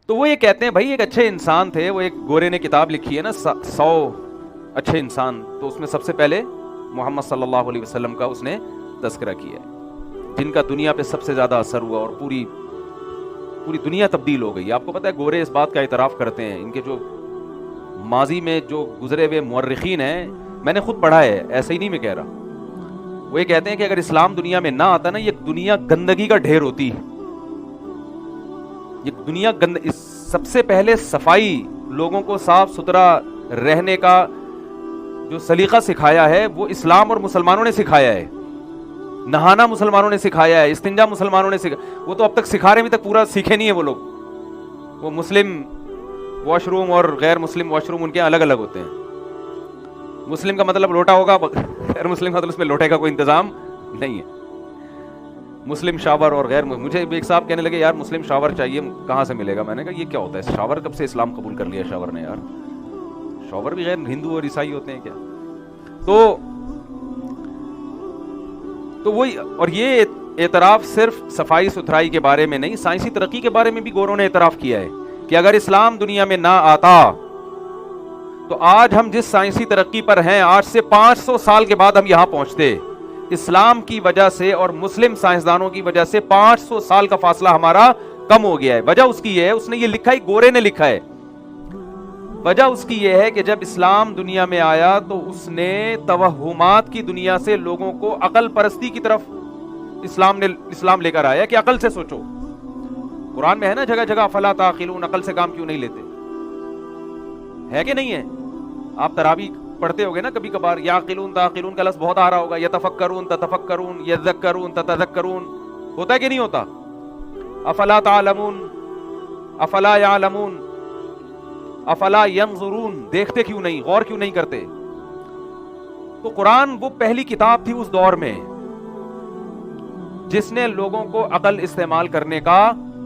تو وہ یہ کہتے ہیں بھائی ایک اچھے انسان تھے, وہ ایک گورے نے کتاب لکھی ہے نا 100 اچھے انسان, تو اس میں سب سے پہلے محمد صلی اللہ علیہ وسلم کا اس نے تذکرہ کیا ہے, جن کا دنیا پہ سب سے زیادہ اثر ہوا اور پوری دنیا تبدیل ہو گئی. آپ کو پتہ ہے گورے اس بات کا اعتراف کرتے ہیں, ان کے جو ماضی میں جو گزرے ہوئے مورخین ہیں, میں نے خود پڑھا ہے, ایسے ہی نہیں میں کہہ رہا, وہ یہ کہتے ہیں کہ اگر اسلام دنیا میں نہ آتا نا, یہ دنیا گندگی کا ڈھیر ہوتی. یہ دنیا سب سے پہلے صفائی, لوگوں کو صاف ستھرا رہنے کا جو سلیقہ سکھایا ہے وہ اسلام اور مسلمانوں نے سکھایا ہے. نہانا مسلمانوں نے سکھایا ہے, استنجا مسلمانوں نے وہ تو اب تک سکھا رہے ہیں, ابھی تک پورا سیکھے نہیں ہے وہ لوگ. وہ مسلم واش روم اور غیر مسلم واش روم ان کے الگ الگ ہوتے ہیں. مسلم کا مطلب لوٹا ہوگا, غیر مسلم کا مطلب اس میں لوٹے کا کوئی انتظام نہیں ہے. مسلم شاور اور غیر, مجھے ایک صاحب کہنے لگے یار مسلم شاور چاہیے, کہاں سے ملے گا؟ میں نے کہا یہ کیا ہوتا ہے شاور, کب سے اسلام قبول کر لیا شاور نے یار؟ شاور بھی غیر ہندو اور عیسائی ہوتے ہیں کیا؟ تو وہی, اور یہ اعتراف صرف صفائی ستھرائی کے بارے میں نہیں, سائنسی ترقی کے بارے میں بھی گوروں نے اعتراف کیا ہے کہ اگر اسلام دنیا میں نہ آتا تو آج ہم جس سائنسی ترقی پر ہیں, آج سے 500 سال کے بعد ہم یہاں پہنچتے. اسلام کی وجہ سے اور مسلم سائنسدانوں کی وجہ سے 500 سال کا فاصلہ ہمارا کم ہو گیا ہے. وجہ اس کی یہ ہے, اس نے یہ لکھا ہے, گورے نے لکھا ہے, وجہ اس کی یہ ہے کہ جب اسلام دنیا میں آیا تو اس نے توہمات کی دنیا سے لوگوں کو عقل پرستی کی طرف اسلام لے کر آیا کہ عقل سے سوچو. قرآن میں ہے نا جگہ جگہ افلا تعقلون, عقل سے کام کیوں نہیں لیتے, ہے کہ نہیں ہے؟ آپ تراویح پڑھتے ہوگے نا کبھی کبھار, یعقلون تعقلون کا لفظ بہت آ رہا ہوگا, یتفکرون تتفکرون, یذکرون تتذکرون, ہوتا ہے کہ نہیں ہوتا؟ افلا تعلمون, افلا یعلمون, افلا ینظرون, دیکھتے کیوں نہیں, غور کیوں نہیں کرتے؟ تو قرآن وہ پہلی کتاب تھی اس دور میں جس نے لوگوں کو عقل استعمال کرنے کا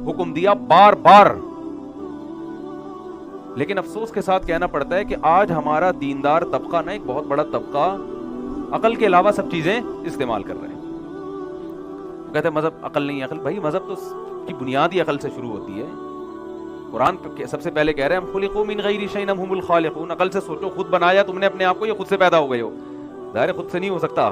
حکم دیا بار بار. لیکن افسوس کے ساتھ کہنا پڑتا ہے کہ آج ہمارا دیندار طبقہ نا, ایک بہت بڑا طبقہ, عقل کے علاوہ سب چیزیں استعمال کر رہے ہیں. کہتے ہیں مذہب عقل نہیں ہے. عقل بھائی, مذہب تو کی بنیاد ہی عقل سے شروع ہوتی ہے. قرآن سب سے پہلے کہہ رہے ہیں ہم خلقوا من غیر شیء ام هم الخالقون, عقل سے سوچو, خود بنایا تم نے اپنے آپ کو, یہ خود سے پیدا ہو گئے ہو. ظاہر خود سے نہیں ہو سکتا,